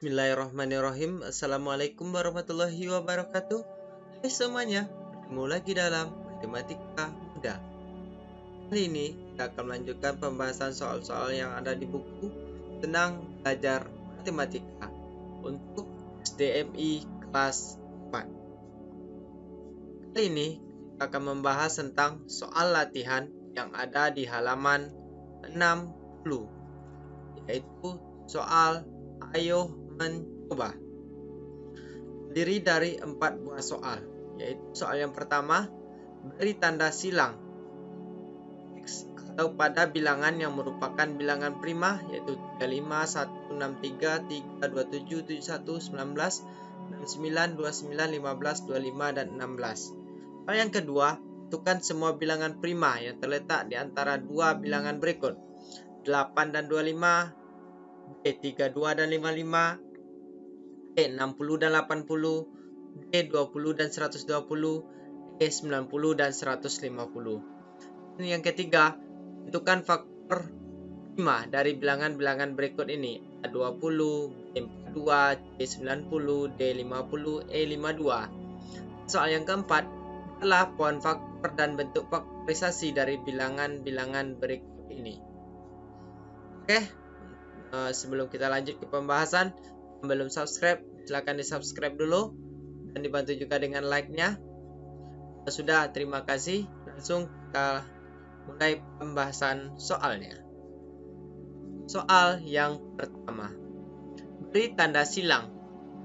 Bismillahirrahmanirrahim. Assalamualaikum warahmatullahi wabarakatuh. Hai semuanya, bertemu lagi dalam Matematika Mudah. Kali ini kita akan melanjutkan pembahasan soal-soal yang ada di buku Senang Belajar Matematika untuk SDMI kelas 4. Kali ini kita akan membahas tentang soal latihan yang ada di halaman 60, yaitu soal ayo mencoba. Terdiri dari 4 buah soal, yaitu soal yang pertama, beri tanda silang X atau pada bilangan yang merupakan bilangan prima, yaitu 35, 1, 6, 3, 3, 27, 71, 19, 69, 29, 15, 25, dan 16. Soal yang kedua, tentukan semua bilangan prima yang terletak di antara dua bilangan berikut, 8 dan 25, B 32 dan 55, D 60 dan 80, D 20 dan 120, D 90 dan 150. Yang ketiga, tentukan faktor prima dari bilangan-bilangan berikut ini, A20, B 42, C 90, D 50, E 52. Soal yang keempat, buatlah pohon faktor dan bentuk faktorisasi dari bilangan-bilangan berikut ini. Oke. Sebelum kita lanjut ke pembahasan, yang belum subscribe, silahkan di subscribe dulu dan dibantu juga dengan like-nya. Sudah, terima kasih. Langsung kita mulai pembahasan soalnya. Soal yang pertama, beri tanda silang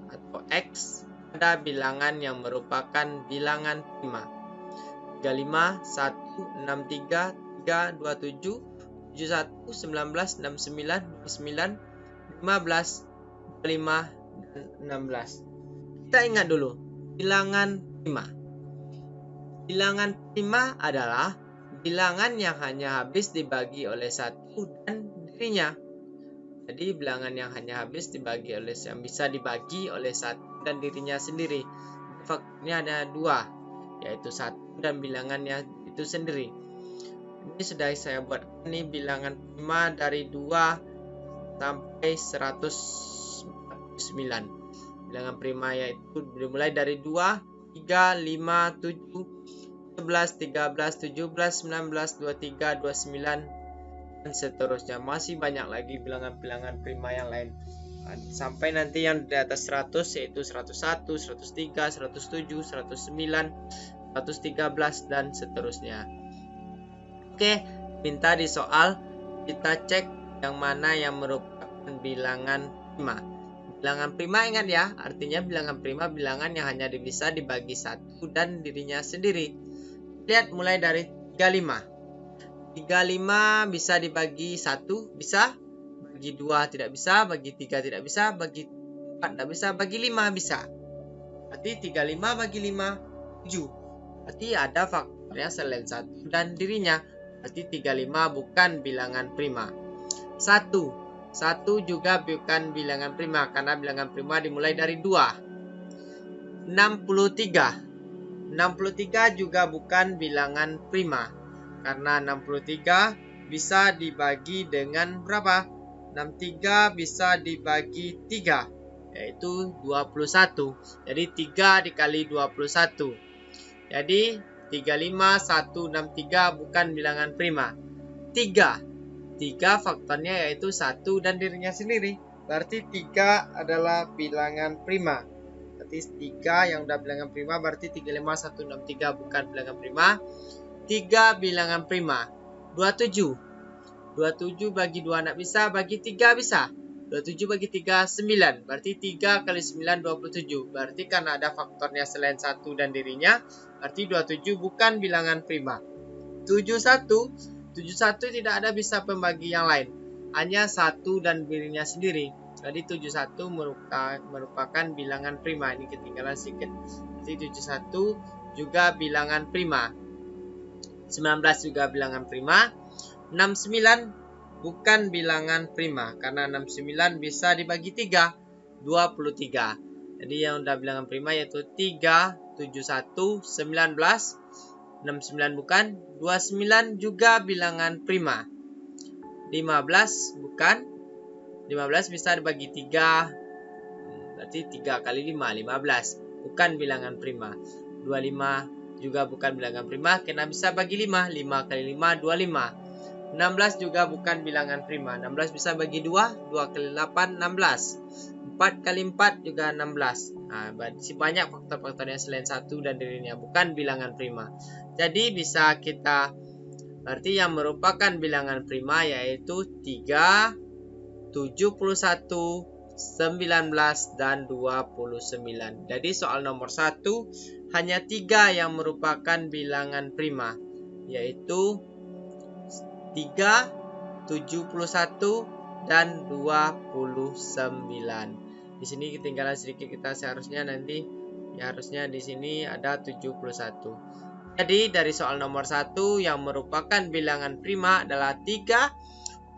atau X pada bilangan yang merupakan bilangan prima, 35, 1, 63, 3, 27, 71, 19, 69, 29, 15, 25, dan 16. Kita ingat dulu, bilangan prima. Bilangan prima adalah bilangan yang hanya habis dibagi oleh satu dan dirinya. Jadi bilangan yang hanya habis dibagi oleh yang bisa dibagi oleh satu dan dirinya sendiri. Faktornya ada dua, yaitu satu dan bilangannya itu sendiri. Ini sudah saya buat ini bilangan prima dari 2 sampai 149. Bilangan prima yaitu dimulai dari 2, 3, 5, 7, 11, 13, 17, 19, 23, 29, dan seterusnya. Masih banyak lagi bilangan-bilangan prima yang lain. Sampai nanti yang di atas 100 yaitu 101, 103, 107, 109, 113, dan seterusnya. Oke, minta di soal kita cek yang mana yang merupakan bilangan prima. Bilangan prima ingat ya, artinya bilangan prima bilangan yang hanya bisa dibagi satu dan dirinya sendiri. Lihat mulai dari 35. 35 bisa dibagi 1, bisa. Bagi 2 tidak bisa, bagi 3 tidak bisa, bagi 4 tidak bisa, bagi 5 bisa. Berarti 35 bagi 5, 7. Berarti ada faktornya selain 1 dan dirinya. Berarti 35 bukan bilangan prima. 1 juga bukan bilangan prima karena bilangan prima dimulai dari 2. 63 juga bukan bilangan prima karena 63 bisa dibagi dengan berapa? 63 bisa dibagi 3, yaitu 21. Jadi 3 dikali 21. Jadi 35, 163 bukan bilangan prima. 3 faktornya yaitu 1 dan dirinya sendiri. Berarti 3 adalah bilangan prima. Berarti 3 yang udah bilangan prima berarti 35, 163 bukan bilangan prima. 3 bilangan prima. 27 bagi 2 tidak bisa, bagi 3 bisa. 27 bagi 3, 9. Berarti 3 kali 9, 27. Berarti karena ada faktornya selain 1 dan dirinya, berarti 27 bukan bilangan prima. 71 tidak ada bisa pembagi yang lain. Hanya 1 dan dirinya sendiri. Jadi 71 merupakan bilangan prima. Ini ketinggalan sedikit. Jadi 71 juga bilangan prima. 19 juga bilangan prima. 69 bukan bilangan prima karena 69 bisa dibagi 3, 23. Jadi yang udah bilangan prima yaitu 3, 71, 19, 69 bukan, 29 juga bilangan prima. 15 bukan, 15 bisa dibagi 3, berarti 3 kali 5, 15. Bukan bilangan prima. 25 juga bukan bilangan prima, karena bisa bagi 5. 5 kali 5, 25. 16 juga bukan bilangan prima. 16 bisa bagi 2. 2 kali 8, 16. 4 kali 4 juga 16. Nah, masih banyak faktor-faktornya selain 1 dan dirinya. Bukan bilangan prima. Jadi bisa kita, berarti yang merupakan bilangan prima yaitu 3, 71, 19, dan 29. Jadi soal nomor 1 hanya 3 yang merupakan bilangan prima, yaitu 3, 71, dan 29. Di sini ketinggalan sedikit kita, seharusnya nanti ya harusnya di sini ada 71. Jadi dari soal nomor 1 yang merupakan bilangan prima adalah 3,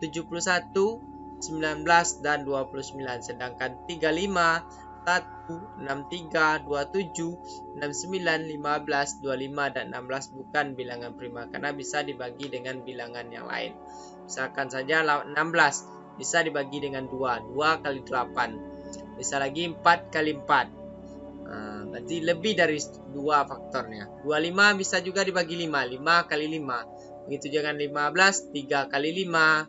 71, 19, dan 29. Sedangkan 35, 1, 63, 27, 69, 15, 25, dan 16 bukan bilangan prima karena bisa dibagi dengan bilangan yang lain. Misalkan saja 16 bisa dibagi dengan 2, 2 kali 8. Bisa lagi 4 kali 4. Berarti lebih dari 2 faktornya. 25 bisa juga dibagi 5, 5 kali 5. Begitu dengan 15, 3 kali 5.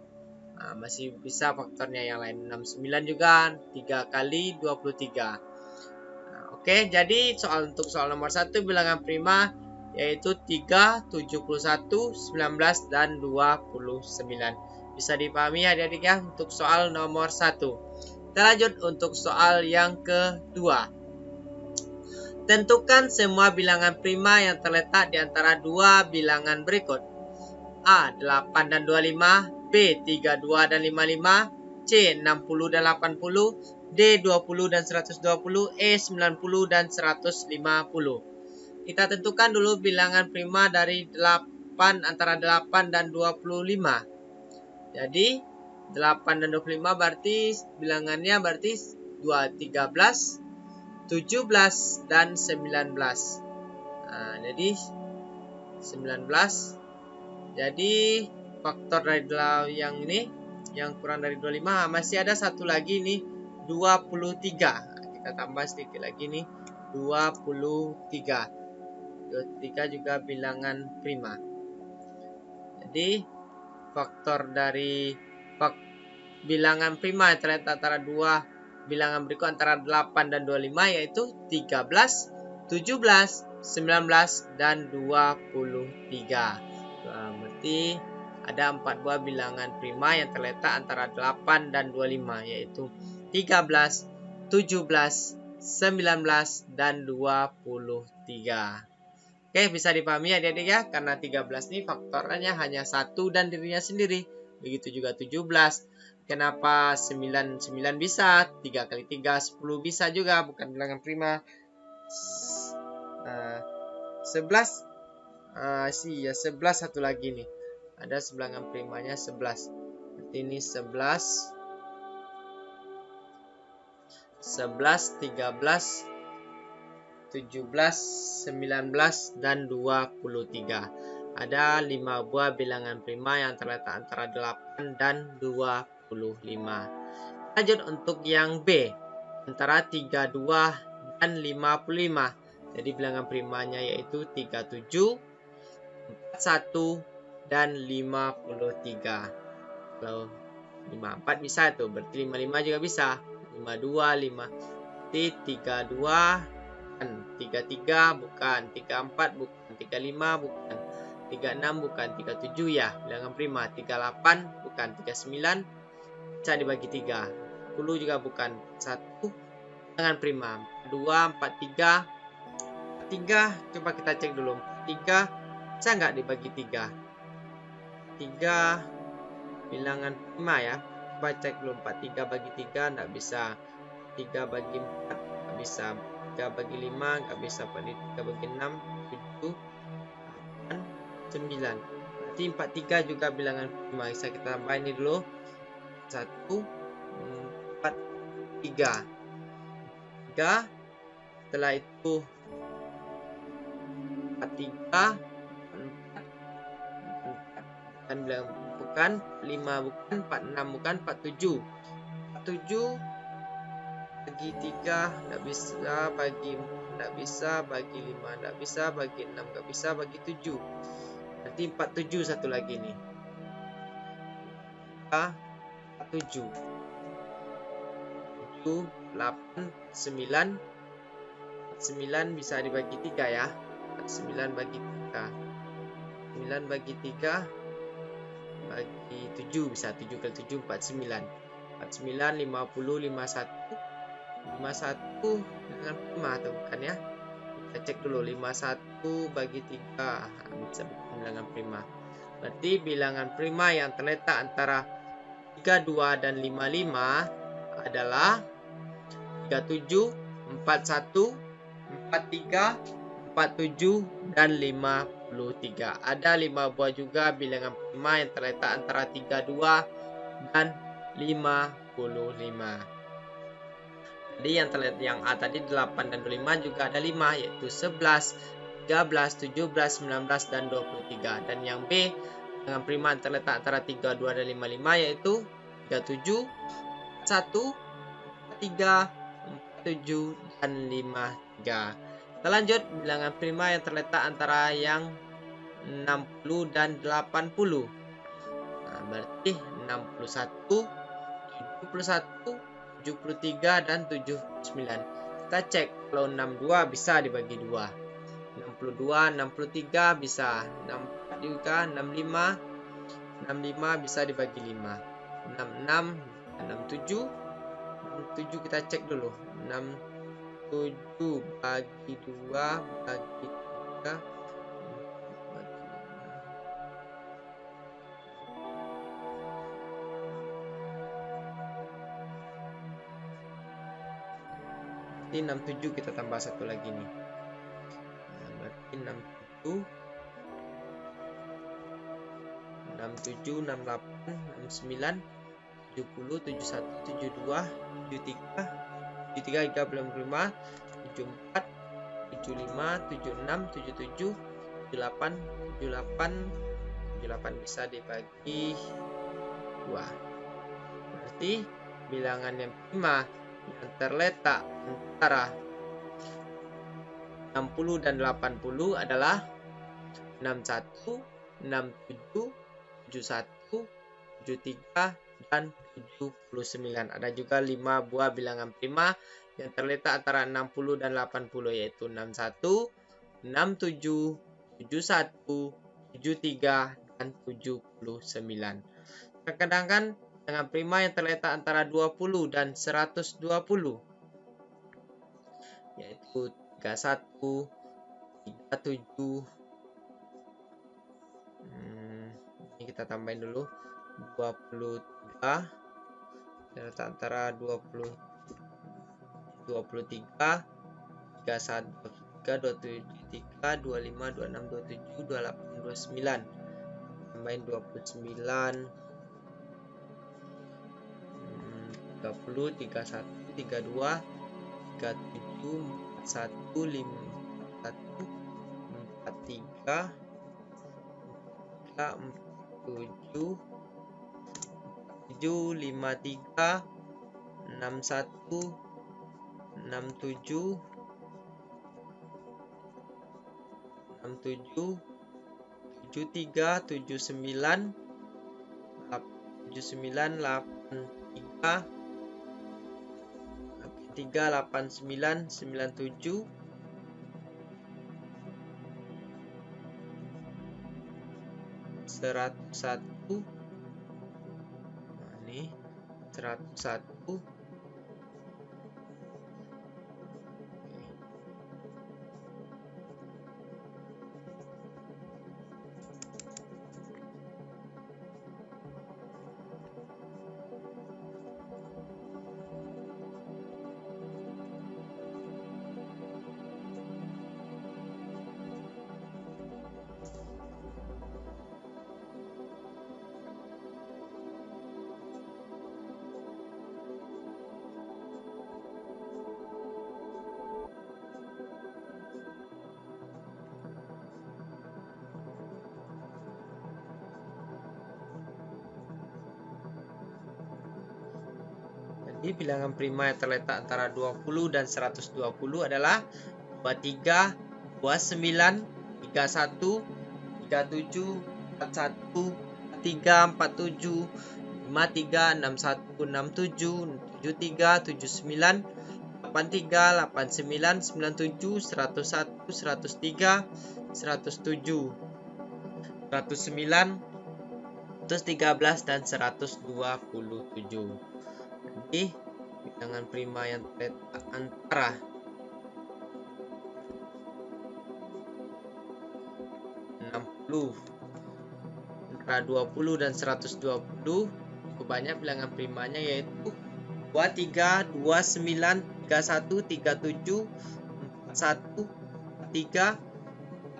Masih bisa faktornya yang lain. 69 juga 3 kali 23. Oke, jadi untuk soal nomor 1 bilangan prima yaitu 3, 71, 19, dan 29. Bisa dipahami adik-adik ya untuk soal nomor 1. Kita lanjut untuk soal yang kedua. Tentukan semua bilangan prima yang terletak di antara dua bilangan berikut. A. 8 dan 25, B. 32 dan 55, C. 60 dan 80, D. 20 dan 120, E. 90 dan 150. Kita tentukan dulu bilangan prima dari 8 antara 8 dan 25. Jadi 8 dan 25 berarti bilangannya berarti 2, 13, 17, dan 19. Jadi 19. Jadi faktor dari yang ini yang kurang dari 25 masih ada satu lagi nih 23. Kita tambah sedikit lagi nih 23. 23 juga bilangan prima. Jadi faktor dari bilangan prima yang terletak antara dua bilangan berikut antara 8 dan 25 yaitu 13, 17, 19, dan 23. Berarti ada 4 buah bilangan prima yang terletak antara 8 dan 25 yaitu 13, 17, 19, dan 23. Oke, bisa dipahami adik-adik ya, karena 13 ini faktornya hanya 1 dan dirinya sendiri. Begitu juga 17. Kenapa 9 bisa? 3 kali 3, 10 bisa juga, bukan bilangan prima. 11 11 satu lagi nih. Ada bilangan primanya 11. Berarti ini 11, 13, 17, 19, dan 23. Ada 5 buah bilangan prima yang terletak antara 8 dan 25. Lanjut untuk yang B, antara 32 dan 55. Jadi bilangan primanya yaitu 37, 41, dan 53. Kalau 54 bisa tuh, berarti 55 juga bisa. 52, 5. Berarti 32 bukan, 33 bukan, 34 bukan, 35 bukan, 36 bukan, 37 ya bilangan prima, 38 bukan, 39 bisa dibagi 3, 10 juga bukan, 1 bilangan prima, 2, 43, 3 coba kita cek dulu, 3 bisa nggak dibagi 3, 3 bilangan prima ya, coba cek dulu, 43 bagi 3 nggak bisa, 3 bagi 4 nggak bisa, 3 bagi 5 nggak bisa, 3 bagi 6, 7, 8, 9. Berarti 43 juga bilangan prima. Bisa kita tambah ini dulu. 1, 4, 3. 3. Setelah itu 43, 4, dan bilangan bukan, 5 bukan, 46 bukan, 47. 47 bagi 3, nggak bisa bagi 4, nggak bisa bagi 5, nggak bisa bagi 6, nggak bisa bagi 7. Berarti 47 satu lagi nih. 47. 7, 8, 9. 9 bisa dibagi 3 ya. 9 bagi 3. 9 bagi 3 bagi 7 bisa 7 kali 7 49. 49 50 51. 51 dengan prima atau bukan ya? Kita cek dulu 51 bagi 3. Bisa bilangan prima. Berarti bilangan prima yang terletak antara 32 dan 55 adalah 37, 41, 43, 47, dan 53. Ada 5 buah juga bilangan prima yang terletak antara 32 dan 55. Jadi yang terlihat yang A tadi 8 dan 25 juga ada 5 yaitu 11, 13, 17, 19 dan 23. Dan yang B dengan prima yang terletak antara 32 dan 55 yaitu 37, 1, 3, 47 dan 53. Kita lanjut bilangan prima yang terletak antara yang 60 dan 80. Nah, berarti 61, 71, 73 dan 79. Kita cek kalau 62 bisa dibagi 2. 62, 63 bisa. 64 juga, 65. 65 bisa dibagi 5. 66, 67. 67 kita cek dulu. 67 bagi 2 bagi 3 bagi 5. Berarti 67 kita tambah satu lagi nih. Nah, berarti 67 67, 68, 69, 70, 71, 72, 73, 73 hingga 75, 74, 75, 76, 77, 78, 78, 78 bisa dibagi 2. Berarti bilangan yang prima yang terletak antara 60 dan 80 adalah 61, 67, 71, 73, dan 79. Ada juga 5 buah bilangan prima yang terletak antara 60 dan 80 yaitu 61, 67, 71, 73, dan 79. Terkadang dengan prima yang terletak antara 20 dan 120 yaitu 31, 37. Ini kita tambahin dulu 23 terletak antara 20 23 31 23 27 3 25 26 27 28 29 tambahin 29 30 31 32 37 41 51 43 47 53 61 67 67 73 79 79 83 89 97 101. Nah, ini 101. Jadi bilangan prima yang terletak antara 20 dan 120 adalah 23, 29, 31, 37, 41, 43, 47, 53, 61, 67, 73, 79, 83, 89, 97, 101, 103, 107, 109, 113, dan 127. Jadi bilangan prima yang terletak antara 60, antara 20 dan 120, cukup banyak bilangan primanya, yaitu 23, 29, 31, 37, 41, 43,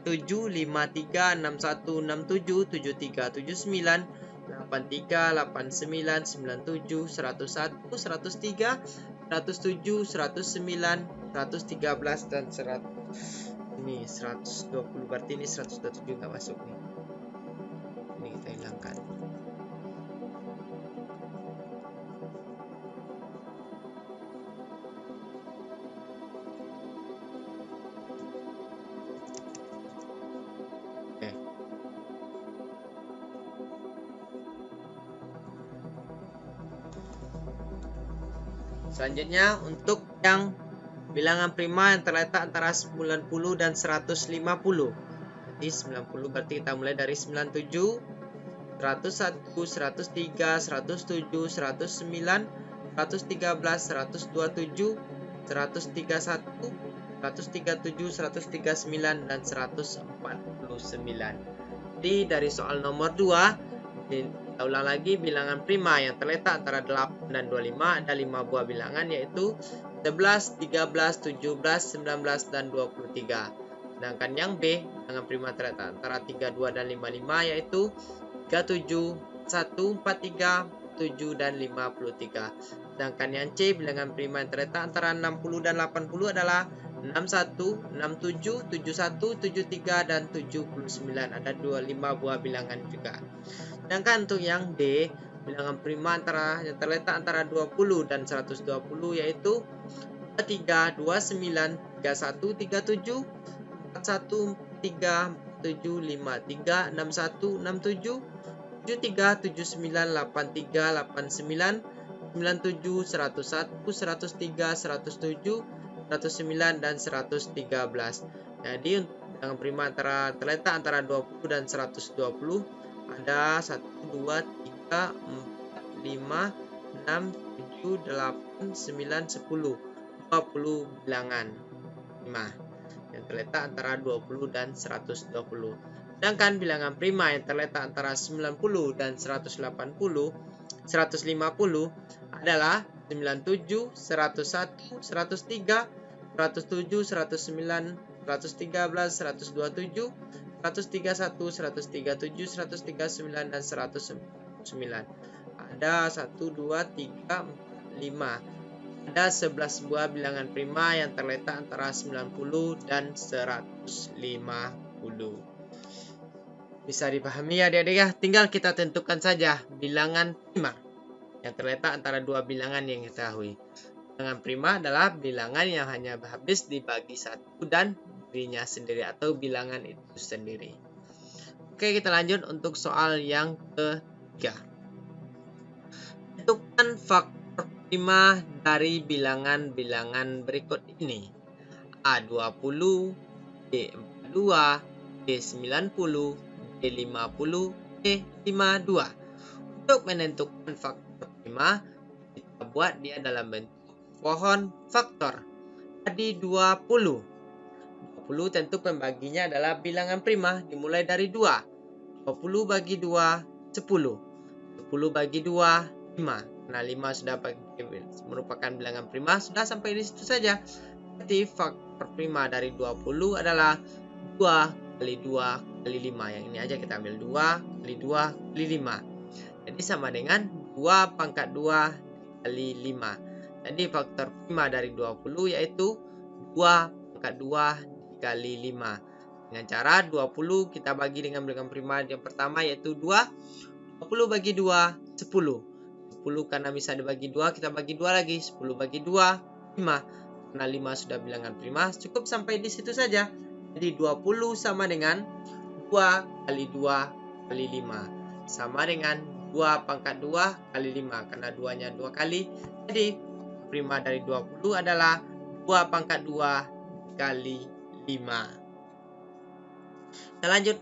7, 53, 61, 67, 73, 79, 83, 89, 97, 101, 103, 107, 109, 113, dan 100. Ini 120, berarti ini 127 nggak masuk nih. Ini kita hilangkan. Oke. Selanjutnya untuk yang bilangan prima yang terletak antara 90 dan 150. Jadi 90 berarti kita mulai dari 97, 101, 103, 107, 109, 113, 127, 131, 137, 139, dan 149. Jadi dari soal nomor 2, kita ulang lagi, bilangan prima yang terletak antara 8 dan 25 ada 5 buah bilangan, yaitu 11, 13, 17, 19, dan 23. Sedangkan yang B, bilangan prima terletak antara 32 dan 55, yaitu 37, 1, 43, 7, dan 53. Sedangkan yang C, bilangan prima yang terletak antara 60 dan 80 adalah 61, 67, 71, 73, dan 79. Ada 25 buah bilangan juga. Sedangkan untuk yang D, bilangan prima yang terletak antara 20 dan 120, yaitu 23, 29, 31, 37, 41, 3, 7, 5, 3, 61, 67, 73, 79, 83, 89, 97, 101, 103, 107, 109, dan 113. Jadi bilangan prima terletak antara 20 dan 120 ada 1, 2, 3, 4, 5, 6, 7, 8, 9, 10. 20 bilangan prima yang terletak antara 20 dan 120. Sedangkan bilangan prima yang terletak antara 90 dan 150 adalah 97, 101, 103, 107, 109, 113, 127, 131, 137, 139, dan 109. Ada 1, 2, 3, 4, 5. Ada 11 buah bilangan prima yang terletak antara 90 dan 150. Bisa dipahami ya adik-adik ya? Tinggal kita tentukan saja bilangan prima yang terletak antara dua bilangan yang kita ketahui. Bilangan prima adalah bilangan yang hanya habis dibagi satu dan dirinya sendiri, atau bilangan itu sendiri. Oke, kita lanjut untuk soal yang ketiga. Tentukan faktor prima dari bilangan-bilangan berikut ini: A20, B42, B90, B50, B52. Untuk menentukan faktor prima, kita buat dia dalam bentuk pohon faktor. Jadi 20 tentu pembaginya adalah bilangan prima, dimulai dari 2. 20 bagi 2, 10. 10 bagi 2, 5. Nah, 5 sudah merupakan bilangan prima, sudah sampai di situ saja. Berarti faktor prima dari 20 adalah 2 kali 2 kali 5. Yang ini aja kita ambil 2 kali 2 kali 5. Jadi sama dengan 2 pangkat 2 kali 5. Jadi faktor prima dari 20 yaitu 2 pangkat 2 kali 5. Dengan cara 20 kita bagi dengan bilangan prima yang pertama, yaitu 2. 20 bagi 2, 10. 10 karena bisa dibagi 2, kita bagi 2 lagi. 10 bagi 2, 5. Karena 5 sudah bilangan prima, cukup sampai di situ saja. Jadi 20 sama dengan 2 kali 2 kali 5. Sama dengan 2 pangkat 2 kali 5. Karena 2-nya 2 kali. Jadi prima dari 20 adalah 2 pangkat 2 kali 5. Kita lanjut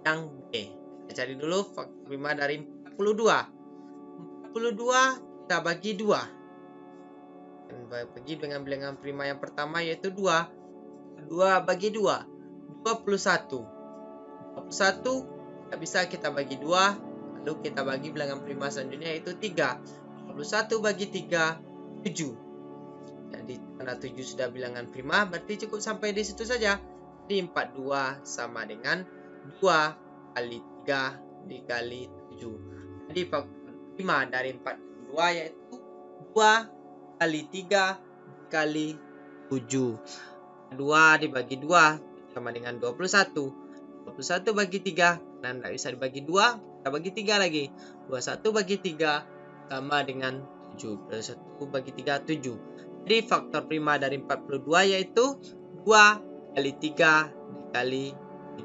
yang B. Kita cari dulu faktor prima dari 42. 42 kita bagi 2. Dan bagi dengan bilangan prima yang pertama yaitu 2. 2 bagi 2. 21. 21 tidak bisa kita bagi 2. Lalu kita bagi bilangan prima selanjutnya yaitu 3. 21 bagi 3, 7. Jadi karena 7 sudah bilangan prima, berarti cukup sampai di situ saja. Jadi 42 sama dengan 2 kali 3 dikali 7. Jadi faktor prima dari 42 yaitu 2 kali 3 dikali 7. 2 dibagi 2 sama dengan 21. 21 bagi 3, dan tidak bisa dibagi 2, kita bagi 3 lagi. 21 bagi 3 sama dengan 7. 21 bagi 3, 7. Jadi faktor prima dari 42 yaitu 2 kali 3 dikali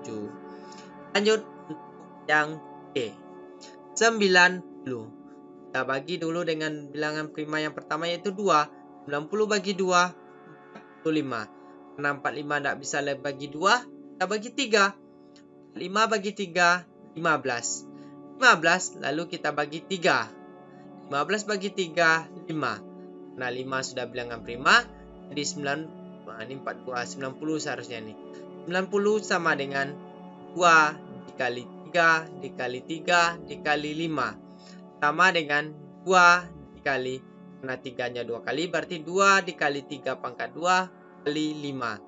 7. Lanjut untuk yang D. 90. Kita bagi dulu dengan bilangan prima yang pertama yaitu 2. 90 bagi 2, 45. Karena 45 tidak bisa bagi 2, kita bagi 3. 5 bagi 3, 15. 15 lalu kita bagi 3. 15 bagi 3, 5. Nah 5 sudah bilangan prima. Jadi 9, ini 42, 90 seharusnya nih. 90 sama dengan 2 dikali 3 dikali 3 dikali 5. Sama dengan 2 dikali, karena 3-nya 2 kali, berarti 2 dikali 3 pangkat 2 kali 5.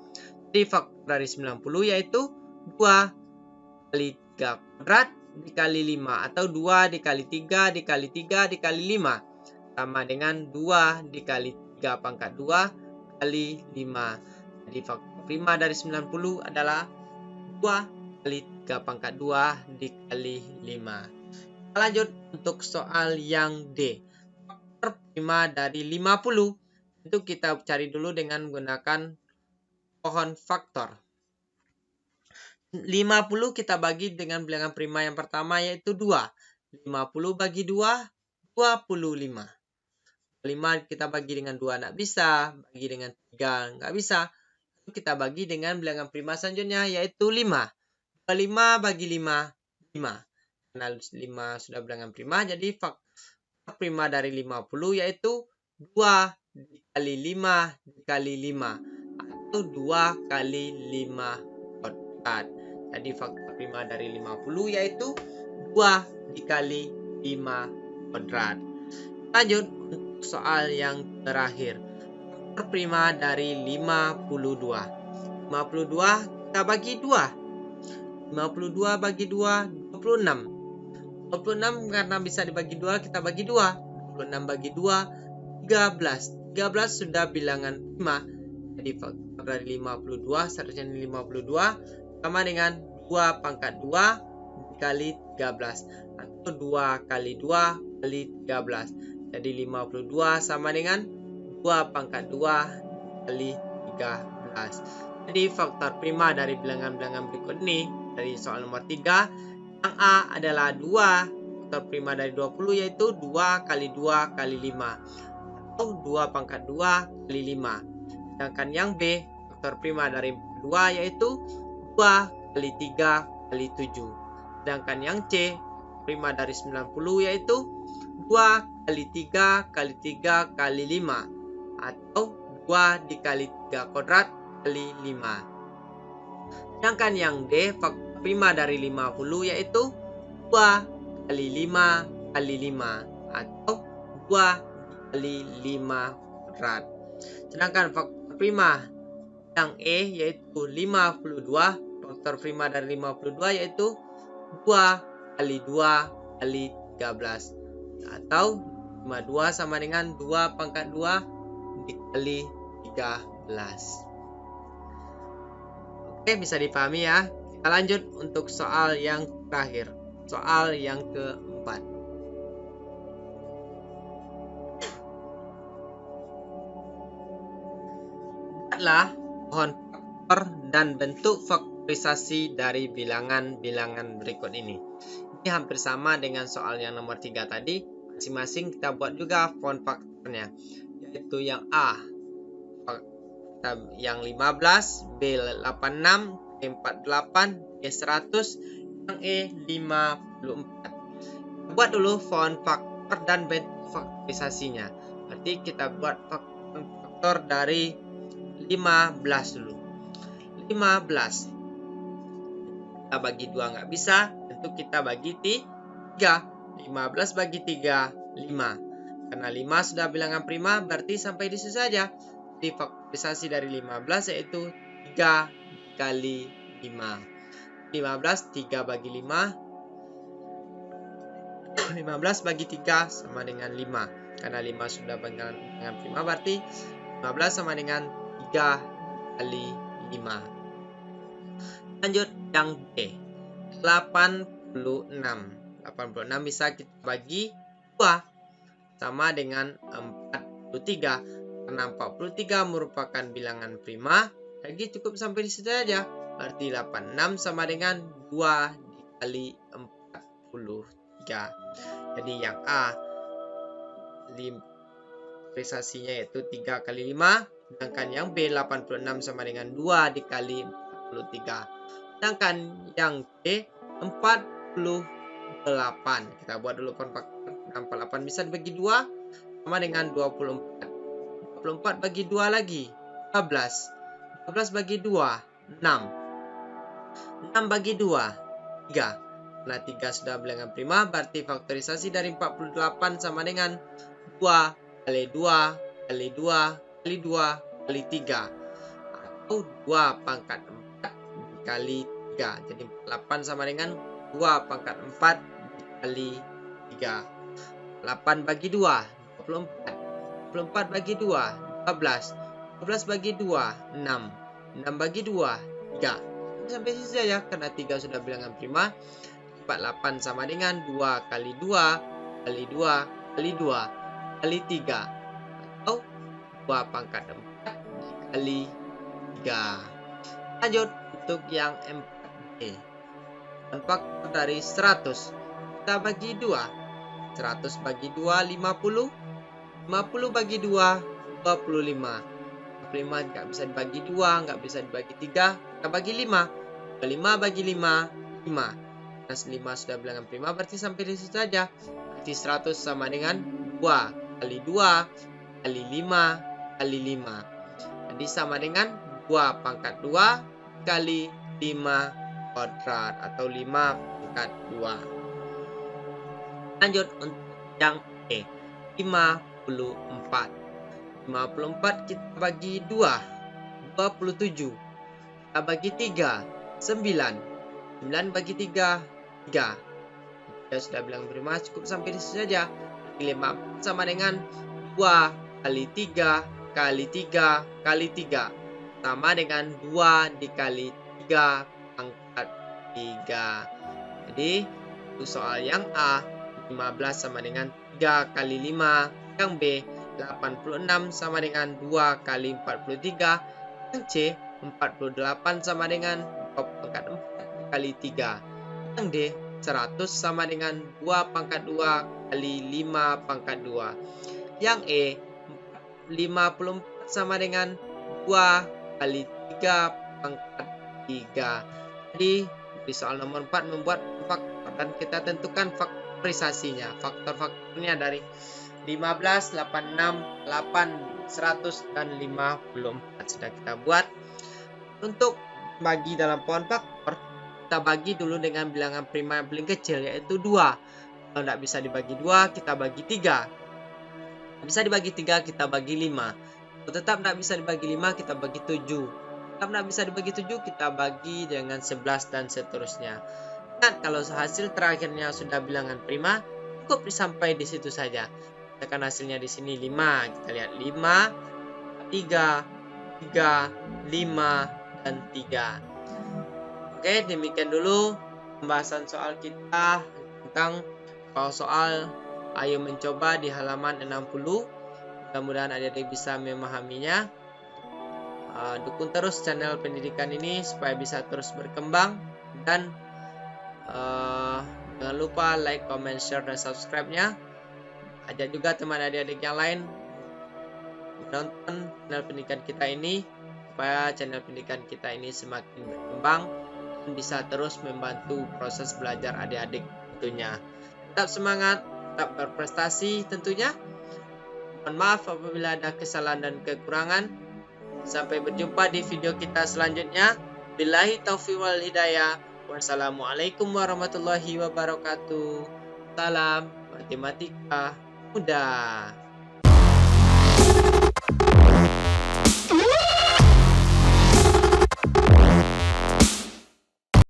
Jadi faktor dari 90 yaitu 2 kali 3 kuadrat dikali 5. Atau 2 dikali 3 dikali 3 dikali 5. Sama dengan 2 dikali 3 pangkat 2 kali 5. Jadi faktor prima dari 90 adalah 2 kali 3 pangkat 2 dikali 5. Kita lanjut untuk soal yang D. Faktor prima dari 50. Itu kita cari dulu dengan menggunakan pohon faktor. 50 kita bagi dengan bilangan prima yang pertama yaitu 2. 50 bagi 2, 25. 5 kita bagi dengan 2 tidak bisa. Bagi dengan 3 nggak bisa. Lalu kita bagi dengan bilangan prima selanjutnya yaitu 5. 25 bagi 5, 5. Karena 5 sudah bilangan prima, jadi faktor prima dari 50 yaitu 2 dikali 5 dikali 5. Atau 2 kali 5 kuadrat. Jadi faktor prima dari 50 yaitu 2 dikali 5 kuadrat. Lanjut untuk soal yang terakhir. Faktor prima dari 52. 52 kita bagi 2. 52 bagi 2, 26. 26 karena bisa dibagi 2, kita bagi 2. 26 bagi 2, 13. 13 sudah bilangan prima. Jadi faktor dari 52 seharusnya 52 sama dengan 2 pangkat 2 dikali 13. Atau 2 kali 2 kali 13. Jadi 52 sama dengan 2 pangkat 2 kali 13. Jadi faktor prima dari bilangan-bilangan berikut ini dari soal nomor 3. Yang A adalah 2. Faktor prima dari 20 yaitu 2 kali 2 kali 5. Atau 2 pangkat 2 kali 5. Sedangkan yang B, faktor prima dari 2 yaitu 2 kali 3 kali 7. Sedangkan yang C, prima dari 90 yaitu 2 kali 3 kali 3 kali 5. Atau 2 dikali 3 kuadrat kali 5. Sedangkan yang D, faktor prima dari 50 yaitu 2 kali 5 kali 5 atau 2 kali 5 kuadrat. Sedangkan faktor prima yang E yaitu 52. Faktor prima dari 52 yaitu 2 kali 2 kali 13 atau 52 sama dengan 2 pangkat 2 dikali 13. Oke, bisa dipahami ya. Kita lanjut untuk soal yang terakhir. Soal yang keempat. Lihatlah pohon faktor dan bentuk faktorisasi dari bilangan-bilangan berikut ini. Ini hampir sama dengan soal yang nomor 3 tadi. Masing-masing kita buat juga pohon faktornya, yaitu yang A yang 15, B 86, C 48, D 100, yang E 54. Buat dulu pohon faktor dan bentuk faktorisasinya. Berarti kita buat faktor dari 15 dulu. 15 kita bagi 2 nggak bisa, tentu kita bagi 3. 15 bagi 3, 5. Karena 5 sudah bilangan prima, berarti sampai di situ saja. Jadi faktorisasi dari 15 yaitu 3 kali 5. 15, 3 bagi 5. 15 bagi 3 sama dengan 5. Karena 5 sudah bilangan prima, berarti 15 sama dengan 3 kali 5. Lanjut yang B. 86. 86 bisa kita bagi 2 sama dengan 43. Karena 43 merupakan bilangan prima, jadi cukup sampai di situ saja. Berarti 86 sama dengan 2 dikali 43. Jadi yang A faktorisasinya yaitu 3 kali 5, sedangkan yang B 86 sama dengan 2 dikali 43. Sedangkan yang C 48. Kita buat dulu pohon faktor. 48 bisa dibagi 2 sama dengan 24. 24 bagi 2 lagi 12. 12 bagi 2 6. 6 bagi 2 3. Karena 3 sudah bilangan prima, berarti faktorisasi dari 48 sama dengan 2 kali 2 kali 2 kali 2 kali 3, atau 2 pangkat 4 dikali 3. Jadi 8 sama dengan 2 pangkat 4 dikali 3. 8 bagi 2 24. 24 bagi 2 12. 12 bagi 2 6. 6 bagi 2 3. Sampai sini saja, karena 3 sudah bilangan prima. 48 sama dengan 2 kali 2 kali 2 kali 2 kali 3, atau 2 pangkat 4 kali 3. Lanjut untuk yang 4D. Faktor dari 100 kita bagi 2. 100 bagi 2 50. 50 bagi 2 25. 25 nggak bisa dibagi 2, nggak bisa dibagi 3, kita bagi 5. 5 bagi 5 5. Nah, 5 sudah bilangan prima, berarti sampai di situ saja. Berarti 100 sama dengan 2 kali 2 kali 5 kali 5. Jadi sama dengan 2 pangkat 2 kali 5 kuadrat, atau 5 pangkat 2. Lanjut untuk yang E. 54. 54 kita bagi 2. 27. Kita bagi 3. 9. 9 bagi 3 3. Kita sudah bilang prima, cukup sampai di situ saja. 5 sama dengan 2 kali 3 kali 3 kali 3, sama dengan 2 dikali 3 pangkat 3. Jadi untuk soal yang A 15 sama dengan 3 kali 5. Yang B 86 sama dengan 2 kali 43. Yang C 48 sama dengan 2 pangkat 4 kali 3. Yang D 100 sama dengan 2 pangkat 2 kali 5 pangkat 2. Yang E 54 sama dengan 2 kali 3 pangkat 3. Jadi di soal nomor 4 membuat faktor, dan kita tentukan faktorisasinya. Faktor-faktornya dari 15, 86, 8, 100, dan 54 sudah kita buat. Untuk bagi dalam pohon faktor, kita bagi dulu dengan bilangan prima yang paling kecil, yaitu 2. Kalau tidak bisa dibagi 2, kita bagi 3. Bisa dibagi 3, kita bagi 5. Kalau tetap tidak bisa dibagi 5, kita bagi 7. Tetap tidak bisa dibagi 7, kita bagi dengan 11 dan seterusnya. Ingat, kalau hasil terakhirnya sudah bilangan prima, cukup sampai di situ saja. Tekan hasilnya di sini 5. Kita lihat 5, 3, 3, 5, dan 3. Oke, demikian dulu pembahasan soal kita tentang soal ayo mencoba di halaman 60. Mudah-mudahan adik-adik bisa memahaminya. dukung terus channel pendidikan ini supaya bisa terus berkembang, dan jangan lupa like, comment, share, dan subscribe-nya. Ajak juga teman adik-adik yang lain menonton channel pendidikan kita ini supaya channel pendidikan kita ini semakin berkembang dan bisa terus membantu proses belajar adik-adik tentunya. Tetap semangat, tetap berprestasi tentunya. Mohon maaf apabila ada kesalahan dan kekurangan. Sampai berjumpa di video kita selanjutnya. Billahi taufiq wal hidayah. Wassalamualaikum warahmatullahi wabarakatuh. Salam matematika mudah.